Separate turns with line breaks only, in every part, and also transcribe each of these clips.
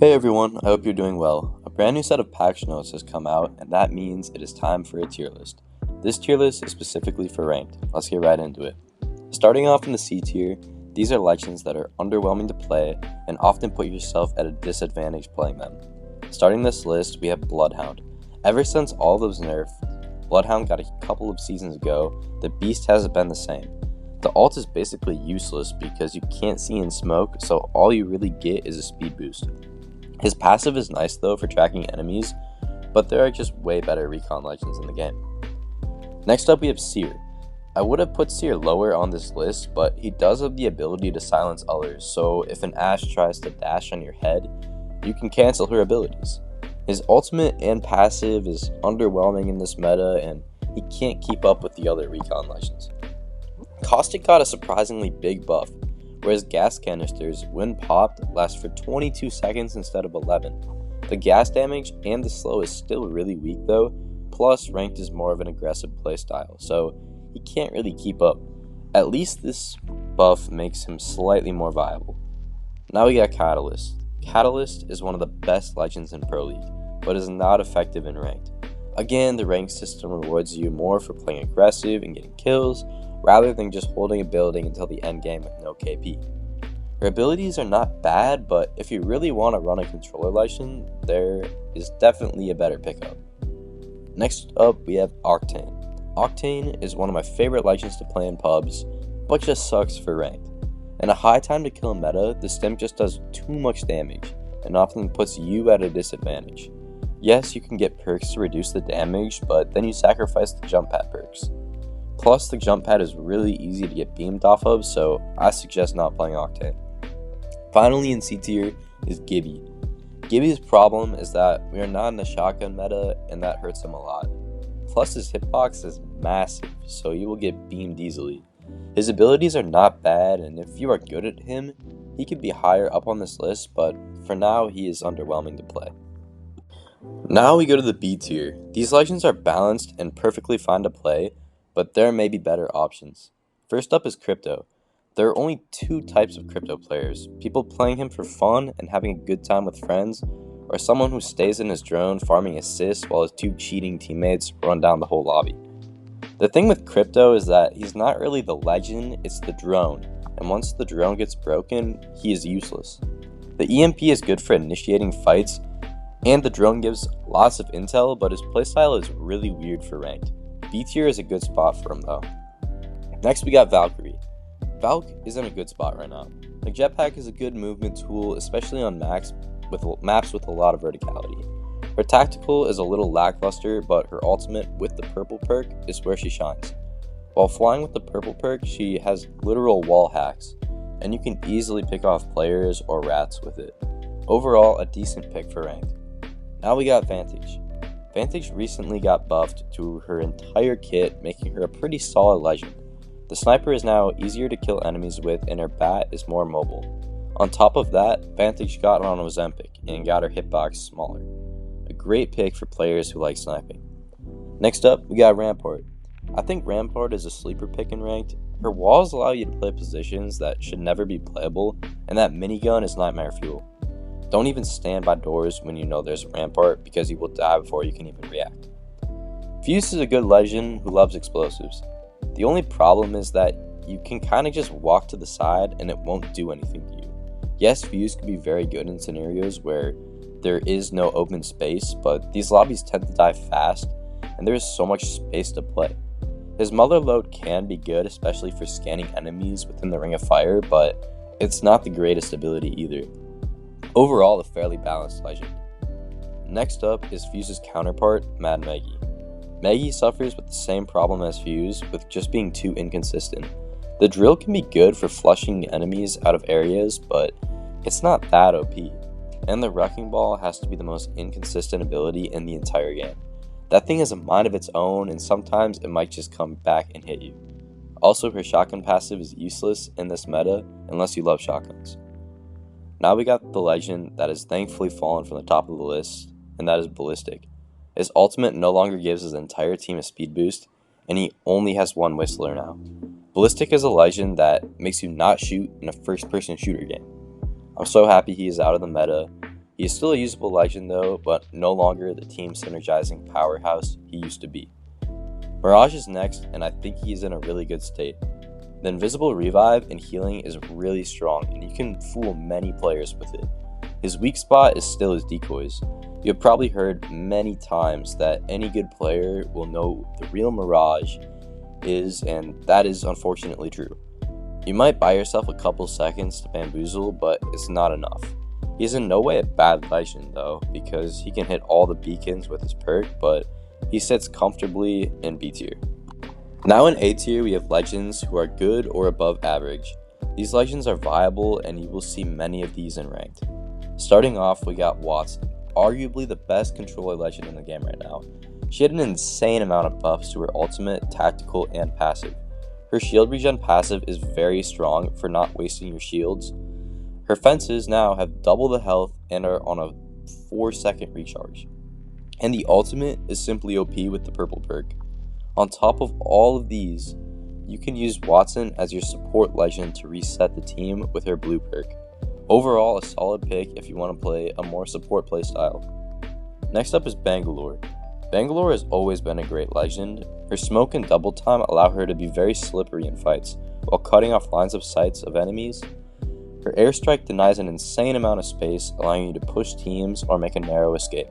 Hey everyone, I hope you're doing well. A brand new set of patch notes has come out, and that means it is time for a tier list. This tier list is specifically for ranked. Let's get right into it. Starting off in the C tier, these are legends that are underwhelming to play and often put yourself at a disadvantage playing them. Starting this list, we have Bloodhound. Ever since all of those nerfed, Bloodhound got a couple of seasons ago, the beast hasn't been the same. The ult is basically useless because you can't see in smoke, so all you really get is a speed boost. His passive is nice though for tracking enemies, but there are just way better recon legends in the game. Next up we have Seer. I would have put Seer lower on this list, but he does have the ability to silence others, so if an Ashe tries to dash on your head, you can cancel her abilities. His ultimate and passive is underwhelming in this meta, and he can't keep up with the other recon legends. Caustic got a surprisingly big buff, whereas gas canisters, when popped, last for 22 seconds instead of 11. The gas damage and the slow is still really weak though, plus ranked is more of an aggressive playstyle, so he can't really keep up. At least this buff makes him slightly more viable. Now we got Catalyst. Catalyst is one of the best legends in Pro League, but is not effective in ranked. Again, the rank system rewards you more for playing aggressive and getting kills, rather than just holding a building until the end game with no KP. Her abilities are not bad, but if you really want to run a controller legend, there is definitely a better pickup. Next up, we have Octane. Octane is one of my favorite legends to play in pubs, but just sucks for ranked. In a high time to kill meta, the stim just does too much damage, and often puts you at a disadvantage. Yes, you can get perks to reduce the damage, but then you sacrifice the jump pad perks. Plus, the jump pad is really easy to get beamed off of, so I suggest not playing Octane. Finally in C tier is Gibby. Gibby's problem is that we are not in the shotgun meta, and that hurts him a lot. Plus his hitbox is massive, so you will get beamed easily. His abilities are not bad, and if you are good at him, he could be higher up on this list, but for now he is underwhelming to play. Now we go to the B tier. These legends are balanced and perfectly fine to play, but there may be better options. First up is Crypto. There are only two types of Crypto players: people playing him for fun and having a good time with friends, or someone who stays in his drone farming assists while his two cheating teammates run down the whole lobby. The thing with Crypto is that he's not really the legend, it's the drone, and once the drone gets broken, he is useless. The EMP is good for initiating fights, and the drone gives lots of intel, but his playstyle is really weird for ranked. B tier is a good spot for him though. Next we got Valkyrie. Valk is in a good spot right now. The jetpack is a good movement tool, especially on maps with a lot of verticality. Her tactical is a little lackluster, but her ultimate with the purple perk is where she shines. While flying with the purple perk, she has literal wall hacks, and you can easily pick off players or rats with it. Overall, a decent pick for ranked. Now we got Vantage. Vantage recently got buffed to her entire kit, making her a pretty solid legend. The sniper is now easier to kill enemies with, and her bat is more mobile. On top of that, Vantage got on Ozempic and got her hitbox smaller. A great pick for players who like sniping. Next up, we got Rampart. I think Rampart is a sleeper pick in ranked. Her walls allow you to play positions that should never be playable, and that minigun is nightmare fuel. Don't even stand by doors when you know there's a Rampart, because you will die before you can even react. Fuse is a good legend who loves explosives. The only problem is that you can kind of just walk to the side and it won't do anything to you. Yes, Fuse can be very good in scenarios where there is no open space, but these lobbies tend to die fast, and there is so much space to play. His mother load can be good, especially for scanning enemies within the ring of fire, but it's not the greatest ability either. Overall, a fairly balanced legend. Next up is Fuse's counterpart, Mad Maggie. Maggie suffers with the same problem as Fuse, with just being too inconsistent. The drill can be good for flushing enemies out of areas, but it's not that OP. And the Wrecking Ball has to be the most inconsistent ability in the entire game. That thing has a mind of its own, and sometimes it might just come back and hit you. Also, her shotgun passive is useless in this meta, unless you love shotguns. Now we got the legend that has thankfully fallen from the top of the list, and that is Ballistic. His ultimate no longer gives his entire team a speed boost, and he only has one Whistler now. Ballistic is a legend that makes you not shoot in a first-person shooter game. I'm so happy he is out of the meta. He is still a usable legend though, but no longer the team synergizing powerhouse he used to be. Mirage is next, and I think he's in a really good state. The invisible revive and healing is really strong, and you can fool many players with it. His weak spot is still his decoys. You have probably heard many times that any good player will know the real Mirage is, and that is unfortunately true. You might buy yourself a couple seconds to bamboozle, but it's not enough. He is in no way a bad legend though, because he can hit all the beacons with his perk, but he sits comfortably in B tier. Now in A tier, we have legends who are good or above average. These legends are viable, and you will see many of these in ranked. Starting off, we got Watson, arguably the best controller legend in the game right now. She had an insane amount of buffs to her ultimate, tactical, and passive. Her shield regen passive is very strong for not wasting your shields. Her fences now have double the health and are on a 4-second recharge. And the ultimate is simply OP with the purple perk. On top of all of these, you can use Watson as your support legend to reset the team with her blue perk. Overall, a solid pick if you want to play a more support playstyle. Next up is Bangalore. Bangalore has always been a great legend. Her smoke and double time allow her to be very slippery in fights, while cutting off lines of sights of enemies. Her airstrike denies an insane amount of space, allowing you to push teams or make a narrow escape.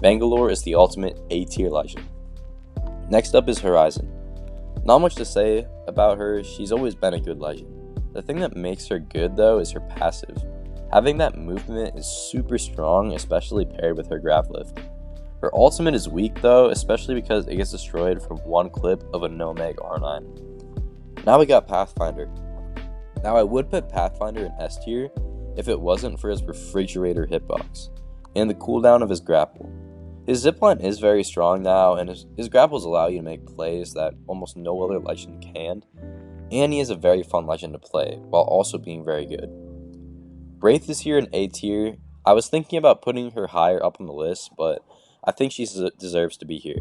Bangalore is the ultimate A tier legend. Next up is Horizon. Not much to say about her, she's always been a good legend. The thing that makes her good though is her passive. Having that movement is super strong, especially paired with her grab lift. Her ultimate is weak though, especially because it gets destroyed from one clip of a Nomeg R9. Now we got Pathfinder. Now I would put Pathfinder in S tier if it wasn't for his refrigerator hitbox and the cooldown of his grapple. His zipline is very strong now, and his grapples allow you to make plays that almost no other legend can, and he is a very fun legend to play, while also being very good. Wraith is here in A tier. I was thinking about putting her higher up on the list, but I think she deserves to be here.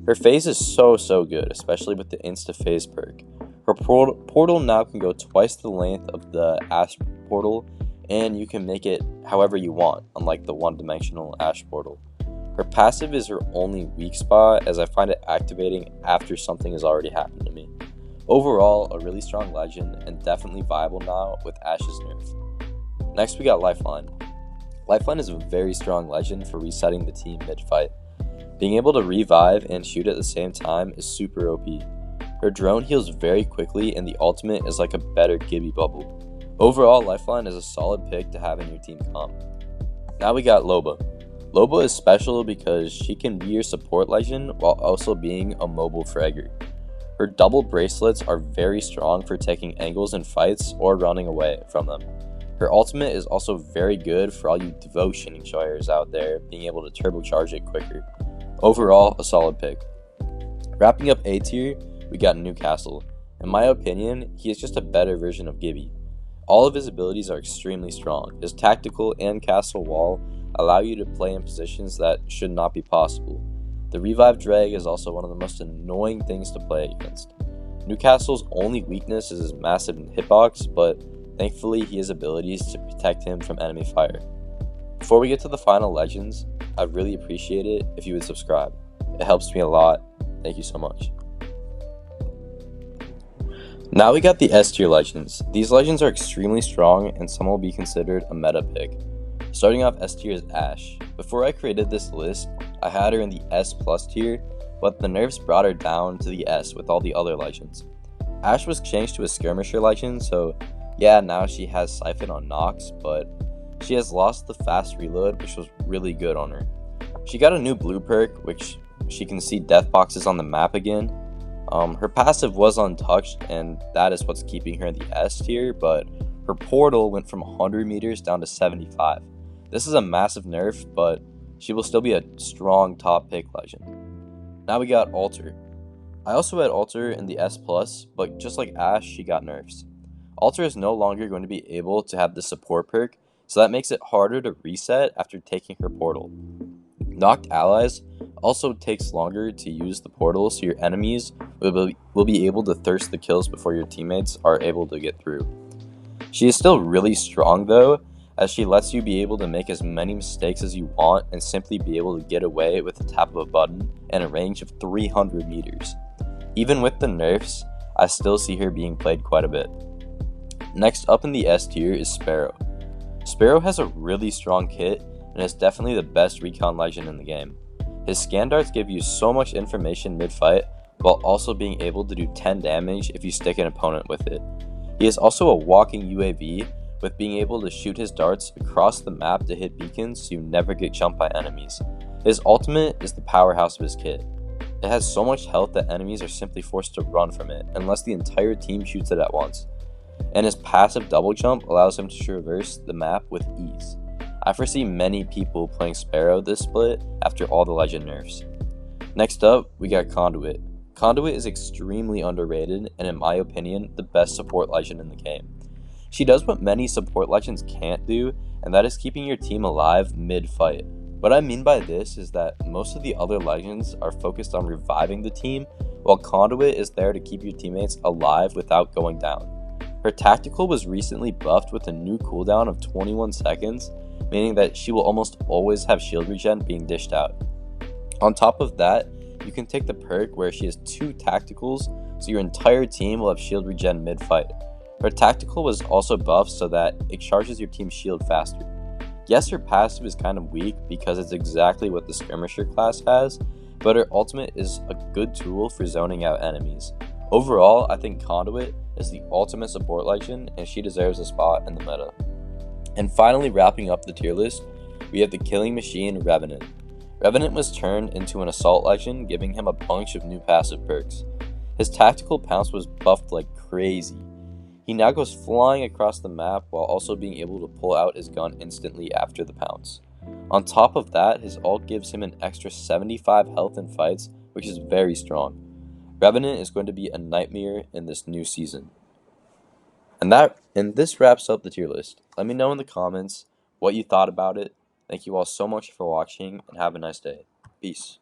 Her phase is so good, especially with the insta-phase perk. Her portal now can go twice the length of the Ash portal, and you can make it however you want, unlike the one-dimensional Ash portal. Her passive is her only weak spot, as I find it activating after something has already happened to me. Overall, a really strong legend, and definitely viable now with Ash's nerf. Next we got Lifeline. Lifeline is a very strong legend for resetting the team mid-fight. Being able to revive and shoot at the same time is super OP. Her drone heals very quickly, and the ultimate is like a better Gibby bubble. Overall, Lifeline is a solid pick to have in your team comp. Now we got Loba. Loba is special because she can be your support legend while also being a mobile fragger. Her double bracelets are very strong for taking angles in fights or running away from them. Her ultimate is also very good for all you devotion enjoyers out there, being able to turbocharge it quicker. Overall, a solid pick. Wrapping up A tier, we got Newcastle. In my opinion, he is just a better version of Gibby. All of his abilities are extremely strong. His tactical and castle wall allow you to play in positions that should not be possible. The revive drag is also one of the most annoying things to play against. Newcastle's only weakness is his massive hitbox, but thankfully he has abilities to protect him from enemy fire. Before we get to the final legends, I'd really appreciate it if you would subscribe. It helps me a lot. Thank you so much. Now we got the S tier legends. These legends are extremely strong, and some will be considered a meta pick. Starting off S tier is Ashe. Before I created this list, I had her in the S plus tier, but the nerfs brought her down to the S with all the other legends. Ashe was changed to a skirmisher legend, so yeah, now she has Siphon on Nox, but she has lost the fast reload, which was really good on her. She got a new blue perk, which she can see death boxes on the map again. Her passive was untouched, and that is what's keeping her in the S tier, but her portal went from 100 meters down to 75. This is a massive nerf, but she will still be a strong top pick legend. Now we got Alter. I also had Alter in the S+, but just like Ashe, she got nerfs. Alter is no longer going to be able to have the support perk, so that makes it harder to reset after taking her portal. Knocked allies also takes longer to use the portal, so your enemies will be able to thirst the kills before your teammates are able to get through. She is still really strong though, as she lets you be able to make as many mistakes as you want and simply be able to get away with the tap of a button and a range of 300 meters. Even with the nerfs, I still see her being played quite a bit. Next up in the S tier is Sparrow. Sparrow has a really strong kit and is definitely the best recon legend in the game. His scan darts give you so much information mid-fight while also being able to do 10 damage if you stick an opponent with it. He is also a walking UAV with being able to shoot his darts across the map to hit beacons so you never get jumped by enemies. His ultimate is the powerhouse of his kit. It has so much health that enemies are simply forced to run from it unless the entire team shoots it at once. And his passive double jump allows him to traverse the map with ease. I foresee many people playing Sparrow this split after all the legend nerfs. Next up, we got Conduit. Conduit is extremely underrated and in my opinion, the best support legend in the game. She does what many support legends can't do, and that is keeping your team alive mid-fight. What I mean by this is that most of the other legends are focused on reviving the team, while Conduit is there to keep your teammates alive without going down. Her tactical was recently buffed with a new cooldown of 21 seconds, meaning that she will almost always have shield regen being dished out. On top of that, you can take the perk where she has 2 tacticals, so your entire team will have shield regen mid-fight. Her tactical was also buffed so that it charges your team's shield faster. Yes, her passive is kind of weak because it's exactly what the Skirmisher class has, but her ultimate is a good tool for zoning out enemies. Overall, I think Conduit is the ultimate support legend and she deserves a spot in the meta. And finally, wrapping up the tier list, we have the killing machine Revenant. Revenant was turned into an assault legend, giving him a bunch of new passive perks. His tactical pounce was buffed like crazy. He now goes flying across the map while also being able to pull out his gun instantly after the pounce. On top of that, his ult gives him an extra 75 health in fights, which is very strong. Revenant is going to be a nightmare in this new season. And this wraps up the tier list. Let me know in the comments what you thought about it. Thank you all so much for watching and have a nice day. Peace.